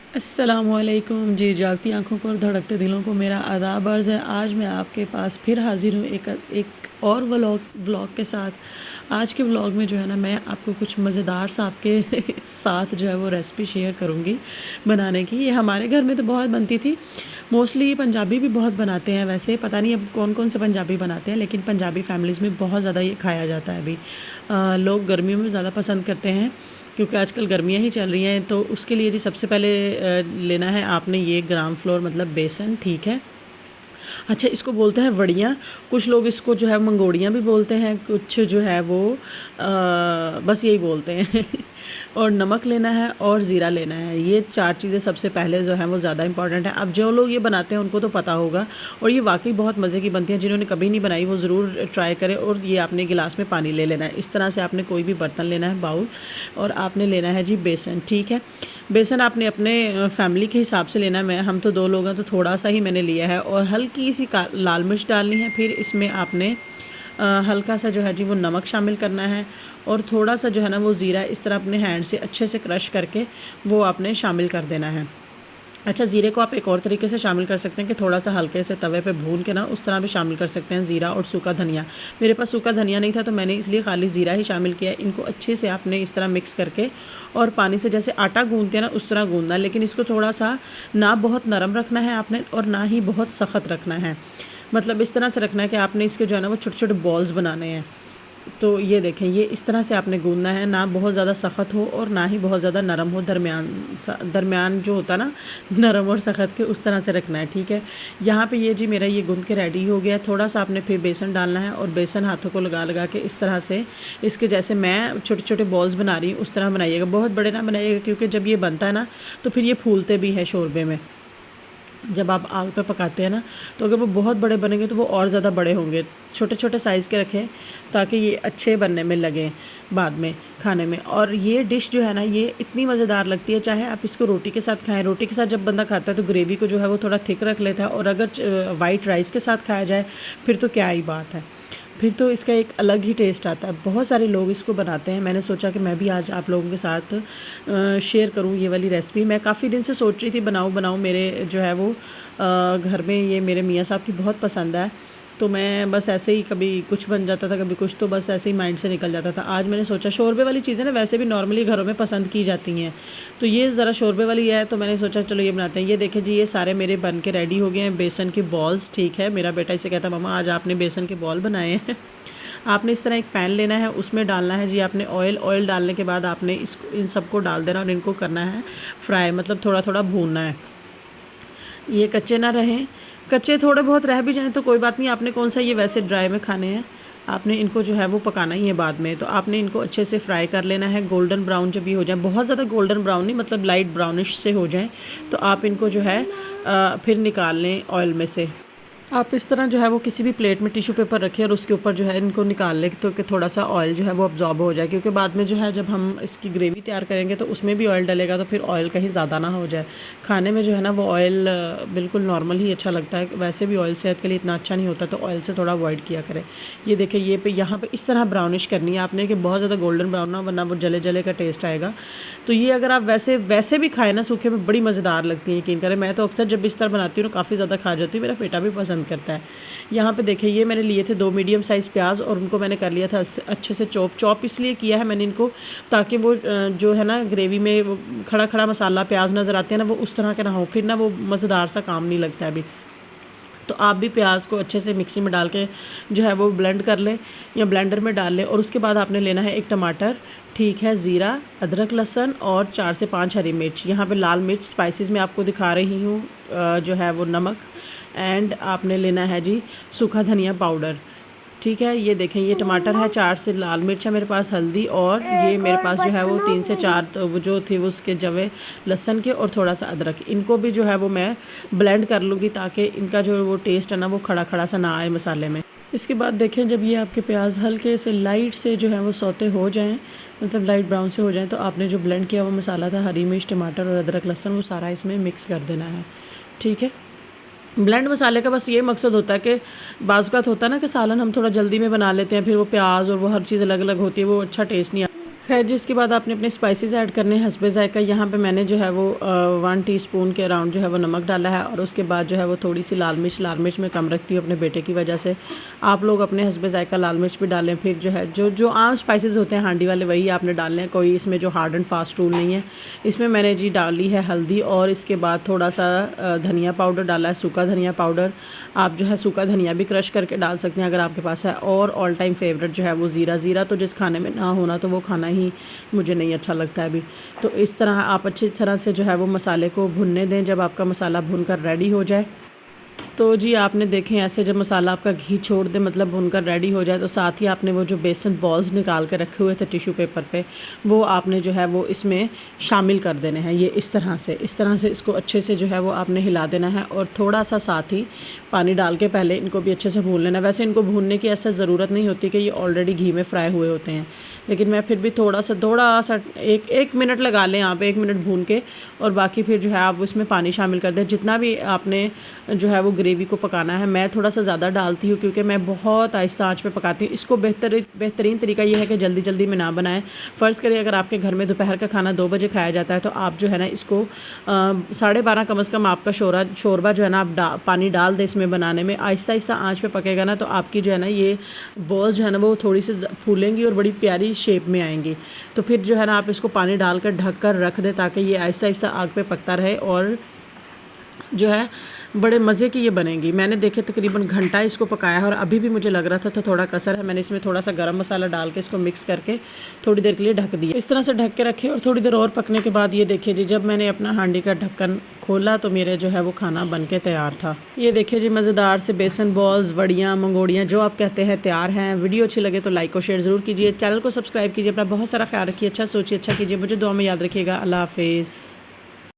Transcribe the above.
अस्सलामुअलैकुम जी। जागती आँखों को और धड़कते दिलों को मेरा आदाब अर्ज़ है। आज मैं आपके पास फिर हाज़िर हूँ एक और व्लॉग के साथ। आज के व्लॉग में जो है ना, मैं आपको कुछ मज़ेदार सा आपके साथ जो है वो रेसिपी शेयर करूँगी बनाने की। ये हमारे घर में तो बहुत बनती थी, मोस्टली पंजाबी भी बहुत बनाते हैं। वैसे पता नहीं अब कौन कौन से पंजाबी बनाते हैं, लेकिन पंजाबी फैमिलीज़ में बहुत ज़्यादा ये खाया जाता है अभी। लोग गर्मियों में ज़्यादा पसंद करते हैं क्योंकि आजकल गर्मियाँ ही चल रही हैं। तो उसके लिए जी सबसे पहले लेना है आपने ये ग्राम फ्लोर मतलब बेसन, ठीक है। अच्छा, इसको बोलते हैं वड़ियाँ, कुछ लोग इसको जो है मंगोड़ियाँ भी बोलते हैं, कुछ जो है वो बस यही बोलते हैं। और नमक लेना है और ज़ीरा लेना है। ये 4 चीज़ें सबसे पहले जो हैं वो ज़्यादा इंपॉर्टेंट है। अब जो लोग ये बनाते हैं उनको तो पता होगा, और ये वाक़ई बहुत मज़े की बनती है। जिन्होंने कभी नहीं बनाई वो ज़रूर ट्राई करें। और ये आपने गिलास में पानी ले लेना है। इस तरह से आपने कोई भी बर्तन लेना है, बाउल, और आपने लेना है जी बेसन, ठीक है। बेसन आपने अपने फैमिली के हिसाब से लेना है। हम तो 2 लोग हैं तो थोड़ा सा ही मैंने लिया है। और हल्की सी लाल मिर्च डालनी है। फिर इसमें आपने हल्का सा जो है जी वो नमक शामिल करना है, और थोड़ा सा जो है ना वो ज़ीरा इस तरह अपने हैंड से अच्छे से क्रश करके वो आपने शामिल कर देना है। अच्छा, ज़ीरे को आप एक और तरीके से शामिल कर सकते हैं कि थोड़ा सा हल्के से तवे पे भून के ना उस तरह भी शामिल कर सकते हैं ज़ीरा और सूखा धनिया। मेरे पास सूखा धनिया नहीं था तो मैंने इसलिए खाली ज़ीरा ही शामिल किया। इनको अच्छे से आपने इस तरह मिक्स करके और पानी से जैसे आटा गूंदते हैं ना उस तरह गूंदना है। लेकिन इसको थोड़ा सा ना बहुत नरम रखना है आपने, और ना ही बहुत सख्त रखना है। मतलब इस तरह से रखना है कि आपने इसके जो है ना वो छोटे छोटे बॉल्स बनाने हैं। तो ये देखें, ये इस तरह से आपने गूंदना है, ना बहुत ज़्यादा सख्त हो और ना ही बहुत ज़्यादा नरम हो, दरमियान जो होता ना नरम और सख्त के, उस तरह से रखना है, ठीक है। यहाँ पे ये जी मेरा ये गूंद के रेडी हो गया। थोड़ा सा आपने फिर बेसन डालना है, और बेसन हाथों को लगा लगा के इस तरह से इसके जैसे मैं छोटे छोटे बॉल्स बना रही हूँ उस तरह बनाइएगा। बहुत बड़े ना बनाइएगा, क्योंकि जब ये बनता है ना तो फिर ये फूलते भी है शोरबे में। जब आप आग पे पकाते हैं ना, तो अगर वो बहुत बड़े बनेंगे तो वो और ज़्यादा बड़े होंगे। छोटे छोटे साइज़ के रखें ताकि ये अच्छे बनने में लगें बाद में खाने में। और ये डिश जो है ना ये इतनी मज़ेदार लगती है, चाहे आप इसको रोटी के साथ खाएं। रोटी के साथ जब बंदा खाता है तो ग्रेवी को जो है वो थोड़ा थिक रख लेता है, और अगर वाइट राइस के साथ खाया जाए फिर तो क्या ही बात है। फिर तो इसका एक अलग ही टेस्ट आता है। बहुत सारे लोग इसको बनाते हैं। मैंने सोचा कि मैं भी आज आप लोगों के साथ शेयर करूं ये वाली रेसिपी। मैं काफ़ी दिन से सोच रही थी बनाऊं बनाऊं। मेरे जो है वो घर में ये मेरे मियाँ साहब की बहुत पसंद है। तो मैं बस ऐसे ही कभी कुछ बन जाता था, कभी कुछ, तो बस ऐसे ही माइंड से निकल जाता था। आज मैंने सोचा शोरबे वाली चीज़ें ना वैसे भी नॉर्मली घरों में पसंद की जाती हैं, तो ये ज़रा शोरबे वाली है तो मैंने सोचा चलो ये बनाते हैं। ये देखें जी, ये सारे मेरे बन के रेडी हो गए हैं बेसन के बॉल्स, ठीक है। मेरा बेटा इसे कहता मम्मा आज आपने बेसन के बॉल बनाए हैं। आपने इस तरह एक पैन लेना है, उसमें डालना है जी आपने ऑयल डालने के बाद आपने इसको इन सबको डाल देना और इनको करना है फ्राई, मतलब थोड़ा थोड़ा भूनना है। ये कच्चे ना रहें, कच्चे थोड़े बहुत रह भी जाएँ तो कोई बात नहीं। आपने कौन सा ये वैसे ड्राई में खाने हैं, आपने इनको जो है वो पकाना ही है बाद में। तो आपने इनको अच्छे से फ्राई कर लेना है, गोल्डन ब्राउन जब ये हो जाए, बहुत ज़्यादा गोल्डन ब्राउन नहीं, मतलब लाइट ब्राउनिश से हो जाए, तो आप इनको जो है फिर निकाल लें ऑयल में से। आप इस तरह जो है वो किसी भी प्लेट में टिश्यू पेपर रखें और उसके ऊपर जो है इनको निकाल लें, तो कि थोड़ा सा ऑयल जो है वो अब्जॉर्ब हो जाए। क्योंकि बाद में जो है जब हम इसकी ग्रेवी तैयार करेंगे तो उसमें भी ऑयल डलेगा, तो फिर ऑयल कहीं ज़्यादा ना हो जाए। खाने में जो है ना वो ऑयल बिल्कुल नॉर्मल ही अच्छा लगता है। वैसे भी ऑयल सेहत के लिए इतना अच्छा नहीं होता, तो ऑयल से थोड़ा अवॉइड किया करें। ये देखें, ये पे यहाँ पे इस तरह ब्राउनिश करनी है आपने कि बहुत ज़्यादा गोल्डन ब्राउन ना, वरना वो जले जले का टेस्ट आएगा। तो ये अगर आप वैसे भी खाएँ ना सूखे में, बड़ी मज़ेदार लगती है, यकीन करें। मैं तो अक्सर जब इस तरह बनाती हूँ ना काफ़ी ज़्यादा खा जाती हूँ, मेरा बेटा भी पसंद करता है। यहाँ पे देखिए, ये मैंने लिए थे 2 मीडियम साइज़ प्याज, और उनको मैंने कर लिया था अच्छे से चॉप इसलिए किया है मैंने इनको, ताकि वो जो है ना ग्रेवी में वो खड़ा खड़ा मसाला प्याज नज़र आते हैं ना, वो उस तरह के ना हो, फिर ना वो मज़ेदार सा काम नहीं लगता है अभी। तो आप भी प्याज को अच्छे से मिक्सी में डाल के जो है वो ब्लेंड कर लें या ब्लेंडर में डाल लें। और उसके बाद आपने लेना है एक टमाटर, ठीक है, ज़ीरा, अदरक, लहसुन और 4 से 5 हरी मिर्च। यहाँ पे लाल मिर्च स्पाइसेस में आपको दिखा रही हूँ, जो है वो नमक, एंड आपने लेना है जी सूखा धनिया पाउडर, ठीक है। ये देखें, ये टमाटर है, 4 से लाल मिर्च है मेरे पास, हल्दी, और ये मेरे पास जो है वो 3 से 4 तो वो जो थे वो उसके जवे लहसुन के, और थोड़ा सा अदरक। इनको भी जो है वो मैं ब्लेंड कर लूँगी ताकि इनका जो वो टेस्ट है ना वो खड़ा खड़ा सा ना आए मसाले में। इसके बाद देखें, जब ये आपके प्याज हल्के से लाइट से जो है वो सौते हो जाएं, मतलब लाइट ब्राउन से हो जाएं, तो आपने जो ब्लेंड किया वो मसाला था, हरी मिर्च, टमाटर और अदरक लहसुन, वो सारा इसमें मिक्स कर देना है, ठीक है। ब्लेंड मसाले का बस ये मकसद होता है कि बाज़ औक़ात होता है ना कि सालन हम थोड़ा जल्दी में बना लेते हैं, फिर वो प्याज और वो हर चीज़ अलग अलग होती है, वो अच्छा टेस्ट नहीं आता। खैर जी, इसके बाद आपने अपने स्पाइसेस ऐड करने हैं हस्बे ज़ायक़ा। यहाँ पे मैंने जो है वो 1 टीस्पून के अराउंड जो है वो नमक डाला है, और उसके बाद जो है वो थोड़ी सी लाल मिर्च मैं कम रखती हूँ अपने बेटे की वजह से। आप लोग अपने हस्बे ज़ायक़ा लाल मिर्च भी डालें। फिर जो है जो आम स्पाइसेस होते हैं हांडी वाले, वही आपने डालने हैं। कोई इसमें जो हार्ड एंड फास्ट रूल नहीं है। इसमें मैंने जी डाली है हल्दी, और इसके बाद थोड़ा सा धनिया पाउडर डाला है, सूखा धनिया पाउडर। आप जो है सूखा धनिया भी क्रश करके डाल सकते हैं अगर आपके पास है। और ऑल टाइम फेवरेट जो है वो ज़ीरा तो जिस खाने में ना होना तो वो खाना ही मुझे नहीं अच्छा लगता है अभी। तो इस तरह आप अच्छी तरह से जो है वो मसाले को भुनने दें। जब आपका मसाला भुनकर रेडी हो जाए तो जी आपने देखें ऐसे जब मसाला आपका घी छोड़ दे, मतलब भुनकर रेडी हो जाए, तो साथ ही आपने वो जो बेसन बॉल्स निकाल के रखे हुए थे टिश्यू पेपर पे, वो आपने जो है वो इसमें शामिल कर देने हैं। ये इस तरह से इसको अच्छे से जो है वो आपने हिला देना है, और थोड़ा सा साथ ही पानी डाल के पहले इनको भी अच्छे से भून लेना। वैसे इनको भूनने की ऐसा ज़रूरत नहीं होती कि ये ऑलरेडी घी में फ्राई हुए होते हैं, लेकिन मैं फिर भी थोड़ा सा एक मिनट लगा लें आप, 1 मिनट भून के, और बाकी फिर जो है आप उसमें पानी शामिल कर दें। जितना भी आपने जो है वो ग्रेवी को पकाना है, मैं थोड़ा सा ज़्यादा डालती हूँ क्योंकि मैं बहुत आहिस्ता आंच पे पकाती हूँ। इसको बेहतरीन तरीका ये है कि जल्दी में ना बनाएं। फ़र्ज़ करिए अगर आपके घर में दोपहर का खाना 2 बजे खाया जाता है, तो आप जो है ना इसको 12:30 कम से कम आपका शोरबा जो है ना आप पानी डाल दें इसमें बनाने में। आहिस्ता आंच पे पकेगा ना, तो आपकी जो है ना ये बॉल्स जो है ना वो थोड़ी सी फूलेंगी और बड़ी प्यारी शेप में आएंगी। तो फिर जो है ना आप इसको पानी डालकर ढक कर रख दें, ताकि ये आहिस्ता आग पे पकता रहे, और जो है बड़े मज़े की ये बनेगी। मैंने देखे तकरीबन घंटा इसको पकाया है, और अभी भी मुझे लग रहा था तो थोड़ा कसर है। मैंने इसमें थोड़ा सा गरम मसाला डाल के इसको मिक्स करके थोड़ी देर के लिए ढक दिया। इस तरह से ढक के रखे, और थोड़ी देर और पकने के बाद ये देखिए जी, जब मैंने अपना हांडी का ढक्कन खोला तो मेरे जो है वो खाना बन के तैयार था। ये देखिए जी, मज़ेदार से बेसन बॉल्स, वड़ियाँ, मंगोड़ियाँ जो आप कहते हैं तैयार हैं। वीडियो अच्छी लगे तो लाइक और शेयर ज़रूर कीजिए, चैनल को सब्सक्राइब कीजिए। अपना बहुत सारा ख्याल रखिए, अच्छा सोचिए, अच्छा कीजिए। मुझे दुआ में याद रखिएगा। अल्लाह हाफिज़।